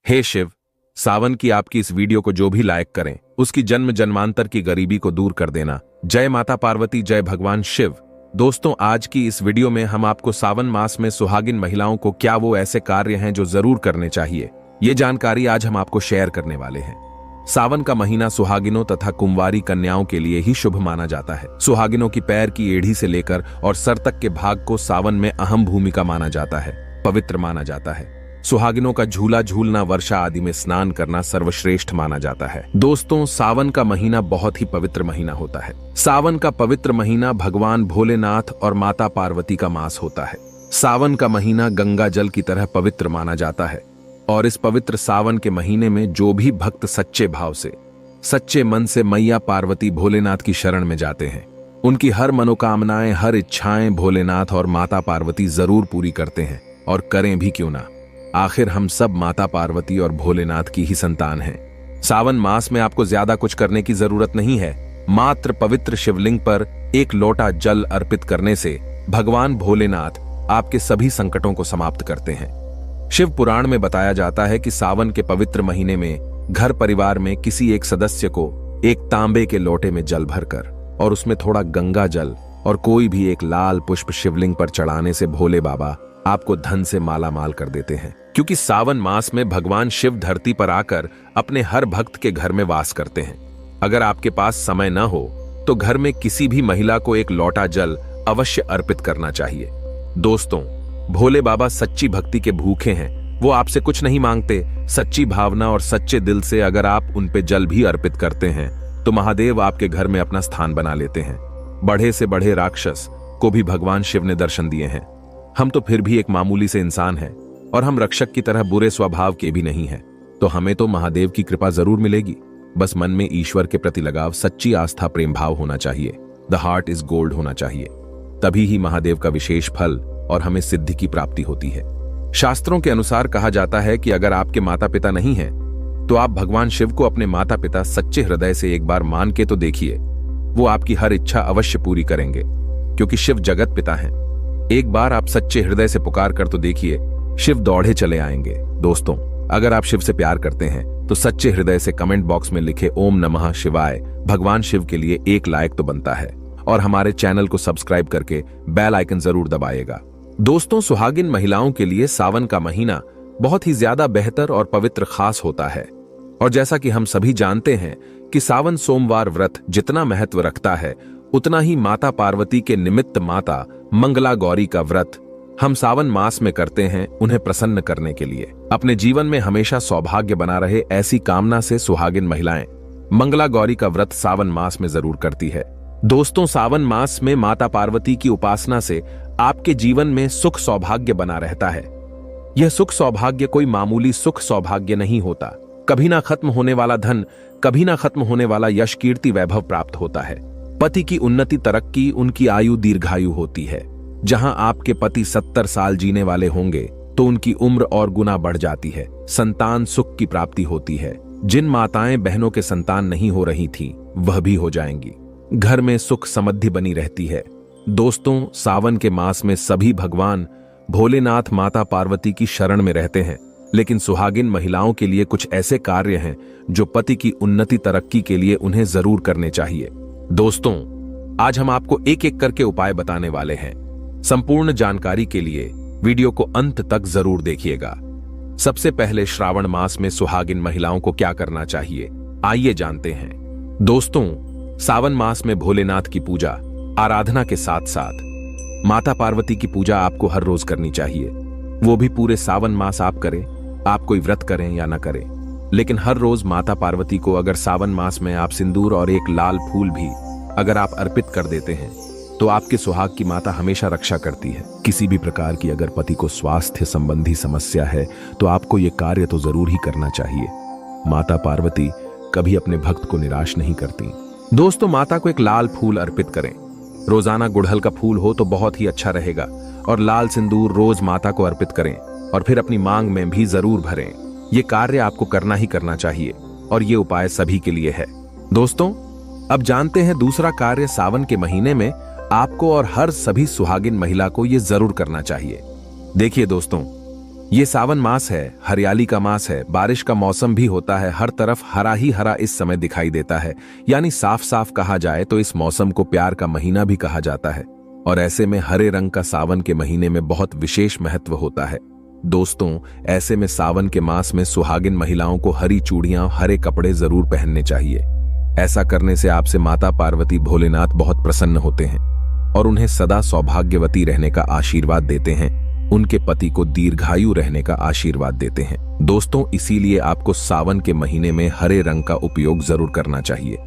हे शिव, सावन की आपकी इस वीडियो को जो भी लाइक करें उसकी जन्म जन्मांतर की गरीबी को दूर कर देना। जय माता पार्वती, जय भगवान शिव। दोस्तों, आज की इस वीडियो में हम आपको सावन मास में सुहागिन महिलाओं को क्या वो ऐसे कार्य हैं जो जरूर करने चाहिए, ये जानकारी आज हम आपको शेयर करने वाले हैं। सावन का महीना सुहागिनों तथा कुंवारी कन्याओं के लिए ही शुभ माना जाता है। सुहागिनों की पैर की एड़ी से लेकर और सर तक के भाग को सावन में अहम भूमिका माना जाता है, पवित्र माना जाता है। सुहागिनों का झूला झूलना, वर्षा आदि में स्नान करना सर्वश्रेष्ठ माना जाता है। दोस्तों, सावन का महीना बहुत ही पवित्र महीना होता है। सावन का पवित्र महीना भगवान भोलेनाथ और माता पार्वती का मास होता है। सावन का महीना गंगा जल की तरह पवित्र माना जाता है और इस पवित्र सावन के महीने में जो भी भक्त सच्चे भाव से, सच्चे मन से मैया पार्वती भोलेनाथ की शरण में जाते हैं, उनकी हर मनोकामनाएं, हर इच्छाएं भोलेनाथ और माता पार्वती जरूर पूरी करते हैं। और करें भी क्यों ना, आखिर हम सब माता पार्वती और भोलेनाथ की ही संतान हैं। सावन मास में आपको ज्यादा कुछ करने की जरूरत नहीं है। मात्र पवित्र शिवलिंग पर एक लोटा जल अर्पित करने से भगवान भोलेनाथ आपके सभी संकटों को समाप्त करते हैं। शिव पुराण में बताया जाता है कि सावन के पवित्र महीने में घर परिवार में किसी एक सदस्य को एक तांबे के लोटे में जल भरकर और उसमें थोड़ा गंगा जल और कोई भी एक लाल पुष्प शिवलिंग पर चढ़ाने से भोले बाबा आपको धन से माला माल कर देते हैं। क्योंकि सावन मास में भगवान शिव धरती पर आकर अपने हर भक्त के घर में वास करते हैं। अगर आपके पास समय न हो तो घर में किसी भी महिला को एक लोटा जल अवश्य अर्पित करना चाहिए। दोस्तों, भोले बाबा सच्ची भक्ति के भूखे हैं। वो आपसे कुछ नहीं मांगते। सच्ची भावना और सच्चे दिल से अगर आप उन पे जल भी अर्पित करते हैं तो महादेव आपके घर में अपना स्थान बना लेते हैं। बढ़े से बढ़े राक्षस को भी भगवान शिव ने दर्शन दिए हैं। हम तो फिर भी एक मामूली से इंसान हैं और हम रक्षक की तरह बुरे स्वभाव के भी नहीं हैं, तो हमें तो महादेव की कृपा जरूर मिलेगी। बस मन में ईश्वर के प्रति लगाव, सच्ची आस्था, प्रेम भाव होना चाहिए। द हार्ट इज गोल्ड होना चाहिए। तभी ही महादेव का विशेष फल और हमें सिद्धि की प्राप्ति होती है। शास्त्रों के अनुसार कहा जाता है कि अगर आपके माता पिता नहीं हैं तो आप भगवान शिव को अपने माता पिता सच्चे हृदय से एक बार मान के तो देखिए, वो आपकी हर इच्छा अवश्य पूरी करेंगे, क्योंकि शिव जगत पिता हैं। एक बार आप सच्चे हृदय से पुकार कर तो देखिए, शिव दौड़े चले आएंगे। दोस्तों, अगर आप शिव से प्यार करते हैं तो सच्चे हृदय से कमेंट बॉक्स में लिखे ओम नमः शिवाय भगवान शिव के लिए एक लाइक तो बनता है और हमारे चैनल को सब्सक्राइब करके बेल आइकन जरूर दबाइएगा। दोस्तों, सुहागिन महिलाओं के लिए सावन का महीना बहुत ही ज्यादा बेहतर और पवित्र खास होता है। और जैसा कि हम सभी जानते हैं कि सावन सोमवार व्रत जितना महत्व रखता है, उतना ही माता पार्वती के निमित्त माता मंगला गौरी का व्रत हम सावन मास में करते हैं, उन्हें प्रसन्न करने के लिए। अपने जीवन में हमेशा सौभाग्य बना रहे, ऐसी कामना से सुहागिन महिलाएं मंगला गौरी का व्रत सावन मास में जरूर करती है। दोस्तों, सावन मास में माता पार्वती की उपासना से आपके जीवन में सुख सौभाग्य बना रहता है। यह सुख सौभाग्य कोई मामूली सुख सौभाग्य नहीं होता। कभी ना खत्म होने वाला धन, कभी ना खत्म होने वाला यश, कीर्ति, वैभव प्राप्त होता है। पति की उन्नति, तरक्की, उनकी आयु दीर्घायु होती है। जहां आपके पति 70 साल जीने वाले होंगे तो उनकी उम्र और गुना बढ़ जाती है। संतान सुख की प्राप्ति होती है। जिन माताएं बहनों के संतान नहीं हो रही थी वह भी हो जाएंगी। घर में सुख समृद्धि बनी रहती है। दोस्तों, सावन के मास में सभी भगवान भोलेनाथ माता पार्वती की शरण में रहते हैं, लेकिन सुहागिन महिलाओं के लिए कुछ ऐसे कार्य हैं जो पति की उन्नति, तरक्की के लिए उन्हें जरूर करने चाहिए। दोस्तों, आज हम आपको एक एक करके उपाय बताने वाले हैं। संपूर्ण जानकारी के लिए वीडियो को अंत तक जरूर देखिएगा। सबसे पहले श्रावण मास में सुहागिन महिलाओं को क्या करना चाहिए, आइए जानते हैं। दोस्तों, सावन मास में भोलेनाथ की पूजा आराधना के साथ साथ माता पार्वती की पूजा आपको हर रोज करनी चाहिए। वो भी पूरे सावन मास आप करें, आप कोई व्रत करें या ना करें, लेकिन हर रोज माता पार्वती को अगर सावन मास में आप सिंदूर और एक लाल फूल भी अगर आप अर्पित कर देते हैं तो आपके सुहाग की माता हमेशा रक्षा करती है। किसी भी प्रकार की अगर पति को स्वास्थ्य संबंधी समस्या है तो आपको ये कार्य तो जरूर ही करना चाहिए। माता पार्वती कभी अपने भक्त को निराश नहीं करती। दोस्तों, माता को एक लाल फूल अर्पित करें। रोजाना गुड़हल का फूल हो तो बहुत ही अच्छा रहेगा। और लाल सिंदूर रोज माता को अर्पित करें और फिर अपनी मांग में भी जरूर भरें। ये कार्य आपको करना ही करना चाहिए और ये उपाय सभी के लिए है। दोस्तों, अब जानते हैं दूसरा कार्य सावन के महीने में आपको और हर सभी सुहागिन महिला को ये जरूर करना चाहिए। देखिए दोस्तों, ये सावन मास है, हरियाली का मास है, बारिश का मौसम भी होता है, हर तरफ हरा ही हरा इस समय दिखाई देता है। यानी साफ साफ कहा जाए तो इस मौसम को प्यार का महीना भी कहा जाता है। और ऐसे में हरे रंग का सावन के महीने में बहुत विशेष महत्व होता है। दोस्तों, ऐसे में सावन के मास में सुहागिन महिलाओं को हरी चूड़ियां, हरे कपड़े जरूर पहनने चाहिए। ऐसा करने से आपसे माता पार्वती भोलेनाथ बहुत प्रसन्न होते हैं और उन्हें सदा सौभाग्यवती रहने का आशीर्वाद देते हैं, उनके पति को दीर्घायु रहने का आशीर्वाद देते हैं। दोस्तों, इसीलिए आपको सावन के महीने में हरे रंग का उपयोग जरूर करना चाहिए।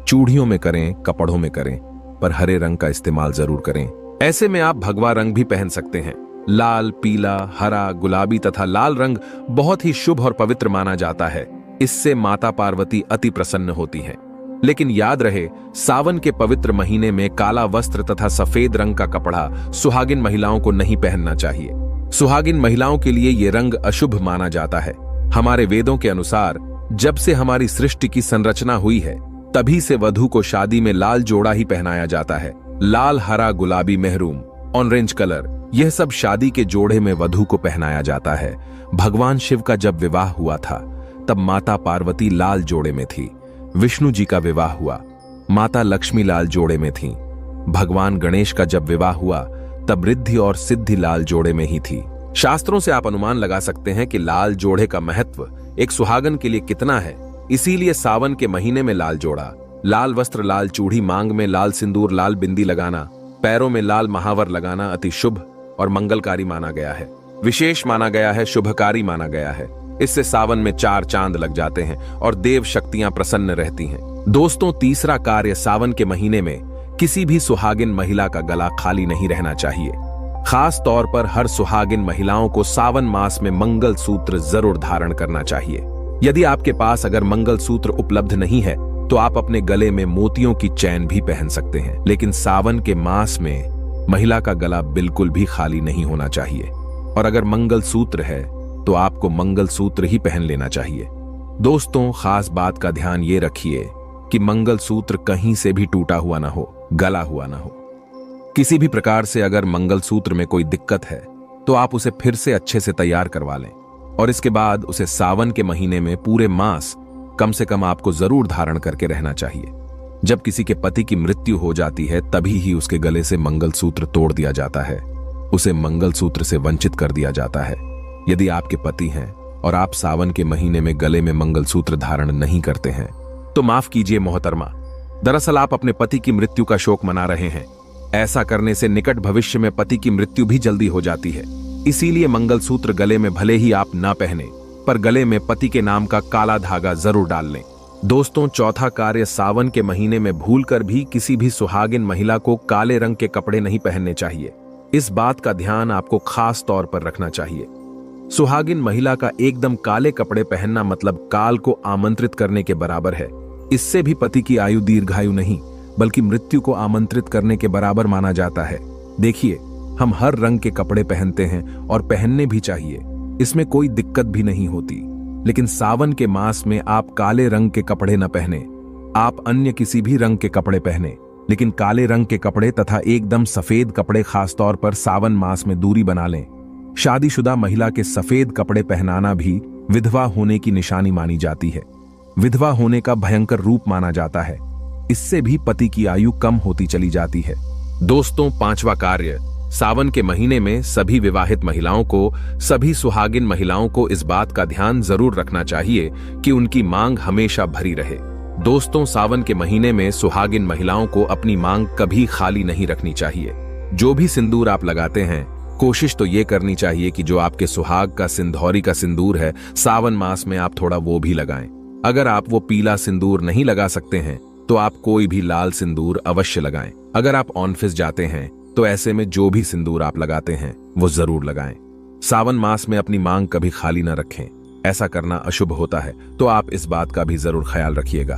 चूड़ियों में करें, कपड़ों में करें, पर हरे रंग का इस्तेमाल जरूर करें। ऐसे में आप भगवा रंग भी पहन सकते हैं। लाल, पीला, हरा, गुलाबी तथा लाल रंग बहुत ही शुभ और पवित्र माना जाता है। इससे माता पार्वती अति प्रसन्न होती हैं। लेकिन याद रहे, सावन के पवित्र महीने में काला वस्त्र तथा सफेद रंग का कपड़ा सुहागिन महिलाओं को नहीं पहनना चाहिए। सुहागिन महिलाओं के लिए ये रंग अशुभ माना जाता है। हमारे वेदों के अनुसार जब से हमारी सृष्टि की संरचना हुई है, तभी से वधू को शादी में लाल जोड़ा ही पहनाया जाता है। लाल, हरा, गुलाबी, मेहरून, ऑरेंज कलर, यह सब शादी के जोड़े में वधू को पहनाया जाता है। भगवान शिव का जब विवाह हुआ था, तब माता पार्वती लाल जोड़े में थी। विष्णु जी का विवाह हुआ, माता लक्ष्मी लाल जोड़े में थीं। भगवान गणेश का जब विवाह हुआ, तब रिद्धि और सिद्धि लाल जोड़े में ही थी। शास्त्रों से आप अनुमान लगा सकते हैं कि लाल जोड़े का महत्व एक सुहागन के लिए कितना है। इसीलिए सावन के महीने में लाल जोड़ा, लाल वस्त्र, लाल चूड़ी, मांग में लाल सिंदूर, लाल बिंदी लगाना, पैरों में लाल महावर लगाना अति शुभ और मंगलकारी माना गया है। विशेष माना गया है, शुभकारी माना गया है। इससे सावन में 4 चांद लग जाते हैं और देव शक्तियां प्रसन्न रहती हैं। दोस्तों, तीसरा कार्य, सावन के महीने में किसी भी सुहागिन महिला का गला खाली नहीं रहना चाहिए। खास तौर पर हर सुहागिन महिलाओं को सावन मास में मंगल सूत्र जरूर धारण करना चाहिए। यदि आपके पास अगर मंगल सूत्र उपलब्ध नहीं है, तो आप अपने गले में मोतियों की चैन भी पहन सकते हैं। लेकिन सावन के मास में महिला का गला बिल्कुल भी खाली नहीं होना चाहिए। और अगर मंगल सूत्र है, तो आपको मंगल सूत्र ही पहन लेना चाहिए। दोस्तों, खास बात का ध्यान ये रखिए कि मंगल सूत्र कहीं से भी टूटा हुआ ना हो, गला हुआ ना हो। किसी भी प्रकार से अगर मंगल सूत्र में कोई दिक्कत है, तो आप उसे फिर से अच्छे से तैयार करवा लें और इसके बाद उसे सावन के महीने में पूरे मास कम से कम आपको जरूर धारण करके रहना चाहिए। जब किसी के पति की मृत्यु हो जाती है, तभी ही उसके गले से मंगल सूत्र तोड़ दिया जाता है, उसे मंगल सूत्र से वंचित कर दिया जाता है। यदि आपके पति हैं और आप सावन के महीने में गले में मंगलसूत्र धारण नहीं करते हैं, तो माफ कीजिए मोहतरमा, दरअसल आप अपने पति की मृत्यु का शोक मना रहे हैं। ऐसा करने से निकट भविष्य में पति की मृत्यु भी जल्दी हो जाती है। इसीलिए मंगलसूत्र गले में भले ही आप ना पहने, पर गले में पति के नाम का काला धागा जरूर डाल लें। दोस्तों, चौथा कार्य, सावन के महीने में भूलकर भी किसी भी सुहागिन महिला को काले रंग के कपड़े नहीं पहनने चाहिए। इस बात का ध्यान आपको खास तौर पर रखना चाहिए। सुहागिन महिला का एकदम काले कपड़े पहनना मतलब काल को आमंत्रित करने के बराबर है। इससे भी पति की आयु दीर्घायु नहीं, बल्कि मृत्यु को आमंत्रित करने के बराबर माना जाता है। देखिए, हम हर रंग के कपड़े पहनते हैं और पहनने भी चाहिए, इसमें कोई दिक्कत भी नहीं होती। लेकिन सावन के मास में आप काले रंग के कपड़े न पहने। आप अन्य किसी भी रंग के कपड़े पहने, लेकिन काले रंग के कपड़े तथा एकदम सफेद कपड़े खासतौर पर सावन मास में दूरी बना लें। शादीशुदा महिला के सफेद कपड़े पहनाना भी विधवा होने की निशानी मानी जाती है। विधवा होने का भयंकर रूप माना जाता है। इससे भी पति की आयु कम होती चली जाती है। दोस्तों, पांचवा कार्य, सावन के महीने में सभी विवाहित महिलाओं को, सभी सुहागिन महिलाओं को इस बात का ध्यान जरूर रखना चाहिए कि उनकी मांग हमेशा भरी रहे। दोस्तों, सावन के महीने में सुहागिन महिलाओं को अपनी मांग कभी खाली नहीं रखनी चाहिए। जो भी सिंदूर आप लगाते हैं, कोशिश तो ये करनी चाहिए कि जो आपके सुहाग का सिंधौरी का सिंदूर है, सावन मास में आप थोड़ा वो भी लगाएं। अगर आप वो पीला सिंदूर नहीं लगा सकते हैं, तो आप कोई भी लाल सिंदूर अवश्य लगाएं। अगर आप ऑफिस जाते हैं, तो ऐसे में जो भी सिंदूर आप लगाते हैं, वो जरूर लगाएं। सावन मास में अपनी मांग कभी खाली न रखें, ऐसा करना अशुभ होता है, तो आप इस बात का भी जरूर ख्याल रखिएगा।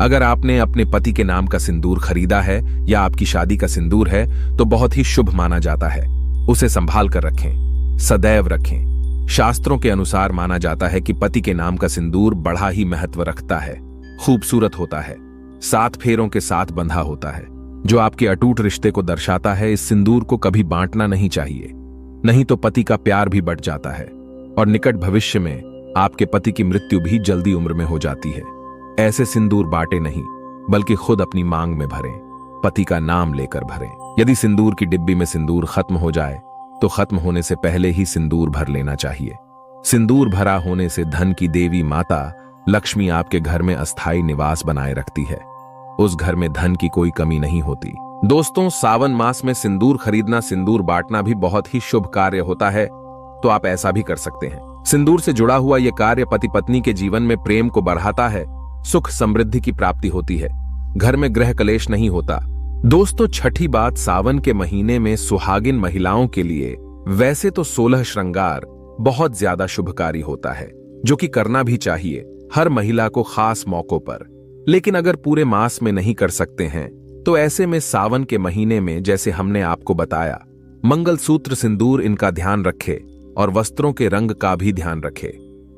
अगर आपने अपने पति के नाम का सिंदूर खरीदा है या आपकी शादी का सिंदूर है, तो बहुत ही शुभ माना जाता है। उसे संभाल कर रखें, सदैव रखें। शास्त्रों के अनुसार माना जाता है कि पति के नाम का सिंदूर बड़ा ही महत्व रखता है, खूबसूरत होता है, 7 फेरों के साथ बंधा होता है, जो आपके अटूट रिश्ते को दर्शाता है। इस सिंदूर को कभी बांटना नहीं चाहिए। नहीं तो पति का प्यार भी बढ़ जाता है और निकट भविष्य में आपके पति की मृत्यु भी जल्दी उम्र में हो जाती है। ऐसे सिंदूर बांटे नहीं, बल्कि खुद अपनी मांग में भरें, पति का नाम लेकर भरें। यदि सिंदूर की डिब्बी में सिंदूर खत्म हो जाए तो खत्म होने से पहले ही सिंदूर भर लेना चाहिए। सिंदूर भरा होने से धन की देवी माता लक्ष्मी आपके घर में अस्थायी निवास बनाए रखती है। उस घर में धन की कोई कमी नहीं होती। दोस्तों, सावन मास में सिंदूर खरीदना, सिंदूर बांटना भी बहुत ही शुभ कार्य होता है, तो आप ऐसा भी कर सकते हैं। सिंदूर से जुड़ा हुआ यह कार्य पति पत्नी के जीवन में प्रेम को बढ़ाता है, सुख समृद्धि की प्राप्ति होती है, घर में गृह कलेश नहीं होता। दोस्तों, छठी बात, सावन के महीने में सुहागिन महिलाओं के लिए वैसे तो 16 श्रृंगार बहुत ज्यादा शुभकारी होता है, जो कि करना भी चाहिए हर महिला को खास मौकों पर। लेकिन अगर पूरे मास में नहीं कर सकते हैं तो ऐसे में सावन के महीने में, जैसे हमने आपको बताया, मंगलसूत्र, सिंदूर, इनका ध्यान रखे और वस्त्रों के रंग का भी ध्यान रखे।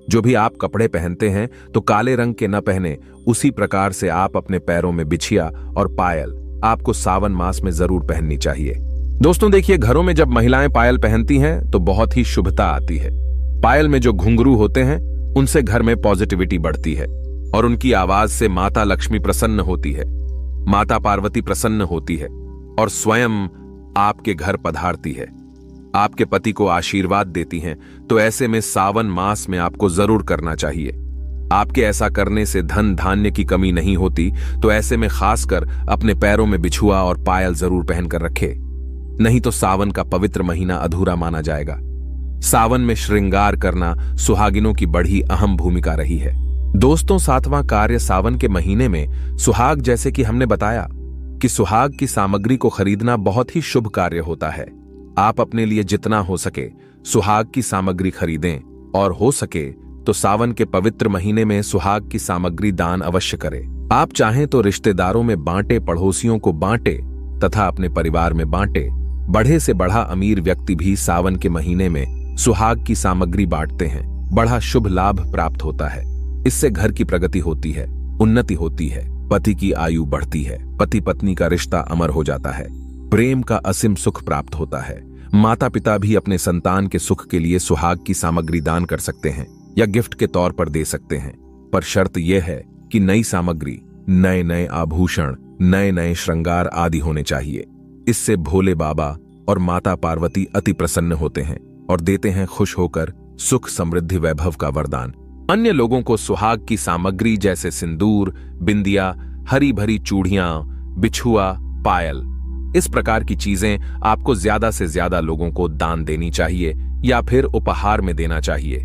जो भी आप कपड़े पहनते हैं तो काले रंग के न पहने, उसी प्रकार से आप अपने पैरों में बिछिया और पायल आपको सावन मास में जरूर पहननी चाहिए। दोस्तों देखिए, घरों में जब महिलाएं पायल पहनती हैं तो बहुत ही शुभता आती है। पायल में जो घुंघरू होते हैं उनसे घर में पॉजिटिविटी बढ़ती है और उनकी आवाज से माता लक्ष्मी प्रसन्न होती है, माता पार्वती प्रसन्न होती है और स्वयं आपके घर पधारती है, आपके पति को आशीर्वाद देती हैं। तो ऐसे में सावन मास में आपको जरूर करना चाहिए। आपके ऐसा करने से धन धान्य की कमी नहीं होती, तो ऐसे में खासकर अपने पैरों में बिछुआ और पायल जरूर पहनकर रखे, नहीं तो सावन का पवित्र महीना अधूरा माना जाएगा। सावन में श्रृंगार करना सुहागिनों की बड़ी अहम भूमिका रही है। दोस्तों, 7वां कार्य सावन के महीने में सुहाग, जैसे कि हमने बताया कि सुहाग की सामग्री को खरीदना बहुत ही शुभ कार्य होता है। आप अपने लिए जितना हो सके सुहाग की सामग्री खरीदें और हो सके तो सावन के पवित्र महीने में सुहाग की सामग्री दान अवश्य करें। आप चाहें तो रिश्तेदारों में बांटे, पड़ोसियों को बांटे तथा अपने परिवार में बांटे। बढ़े से बढ़ा अमीर व्यक्ति भी सावन के महीने में सुहाग की सामग्री बांटते हैं। बड़ा शुभ लाभ प्राप्त होता है। इससे घर की प्रगति होती है, उन्नति होती है, पति की आयु बढ़ती है, पति पत्नी का रिश्ता अमर हो जाता है, प्रेम का असीम सुख प्राप्त होता है। माता पिता भी अपने संतान के सुख के लिए सुहाग की सामग्री दान कर सकते हैं या गिफ्ट के तौर पर दे सकते हैं, पर शर्त यह है कि नई सामग्री, नए नए आभूषण, नए नए श्रृंगार आदि होने चाहिए। इससे भोले बाबा और माता पार्वती अति प्रसन्न होते हैं और देते हैं खुश होकर सुख समृद्धि वैभव का वरदान। अन्य लोगों को सुहाग की सामग्री जैसे सिंदूर, बिंदिया, हरी भरी चूड़ियां, बिछुआ, पायल, इस प्रकार की चीजें आपको ज्यादा से ज्यादा लोगों को दान देनी चाहिए या फिर उपहार में देना चाहिए।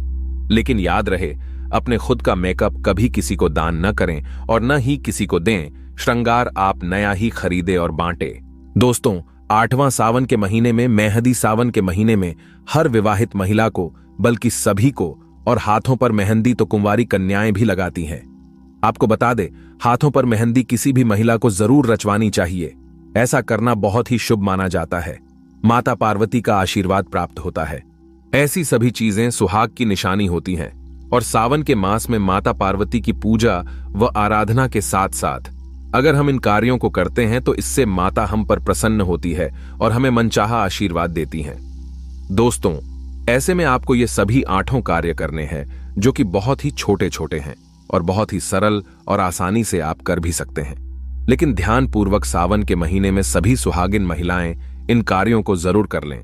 लेकिन याद रहे, अपने खुद का मेकअप कभी किसी को दान न करें और न ही किसी को दें। श्रृंगार आप नया ही खरीदे और बांटे। दोस्तों, 8वां सावन के महीने में, मेहंदी सावन के महीने में हर विवाहित महिला को, बल्कि सभी को, और हाथों पर मेहंदी तो कुंवारी कन्याएं भी लगाती हैं। आपको बता दे, हाथों पर मेहंदी किसी भी महिला को जरूर रचवानी चाहिए। ऐसा करना बहुत ही शुभ माना जाता है। माता पार्वती का आशीर्वाद प्राप्त होता है। ऐसी सभी चीजें सुहाग की निशानी होती हैं और सावन के मास में माता पार्वती की पूजा व आराधना के साथ साथ अगर हम इन कार्यों को करते हैं तो इससे माता हम पर प्रसन्न होती है और हमें मनचाहा आशीर्वाद देती हैं। दोस्तों, ऐसे में आपको ये सभी 8 कार्य करने हैं, जो कि बहुत ही छोटे छोटे हैं और बहुत ही सरल और आसानी से आप कर भी सकते हैं। लेकिन ध्यानपूर्वक सावन के महीने में सभी सुहागिन महिलाएं इन कार्यों को जरूर कर लें,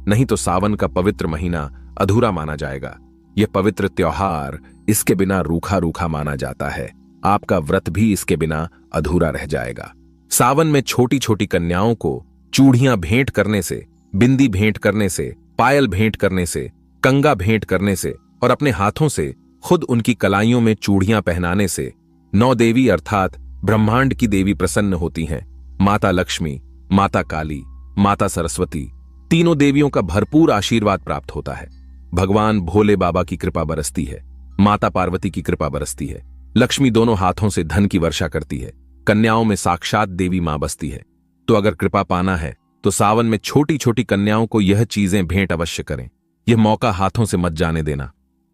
नहीं तो सावन का पवित्र महीना अधूरा माना जाएगा। यह पवित्र त्योहार इसके बिना रूखा रूखा माना जाता है। आपका व्रत भी इसके बिना अधूरा रह जाएगा। सावन में छोटी छोटी कन्याओं को चूड़ियां भेंट करने से, बिंदी भेंट करने से, पायल भेंट करने से, कंगा भेंट करने से और अपने हाथों से खुद उनकी कलाइयों में चूड़ियां पहनाने से 9 देवी अर्थात ब्रह्मांड की देवी प्रसन्न होती हैं। माता लक्ष्मी, माता काली, माता सरस्वती, तीनों देवियों का भरपूर आशीर्वाद प्राप्त होता है। भगवान भोले बाबा की कृपा बरसती है, माता पार्वती की कृपा बरसती है। लक्ष्मी दोनों हाथों से धन की वर्षा करती है। कन्याओं में साक्षात देवी मां बसती है। तो अगर कृपा पाना है तो सावन में छोटी छोटी कन्याओं को यह चीजें भेंट अवश्य करें। यह मौका हाथों से मत जाने देना।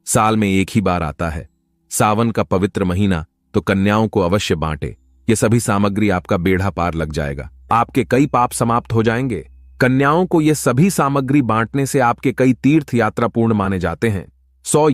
साल में एक ही बार आता है, सावन का पवित्र महीना, तो कन्याओं को अवश्य बांटे। ये सभी सामग्री आपका बेड़ा पार लग जाएगा। आपके कई पाप समाप्त हो जाएंगे। कन्याओं को ये सभी सामग्री बांटने से आपके कई तीर्थ यात्रा पूर्ण माने जाते हैं। 100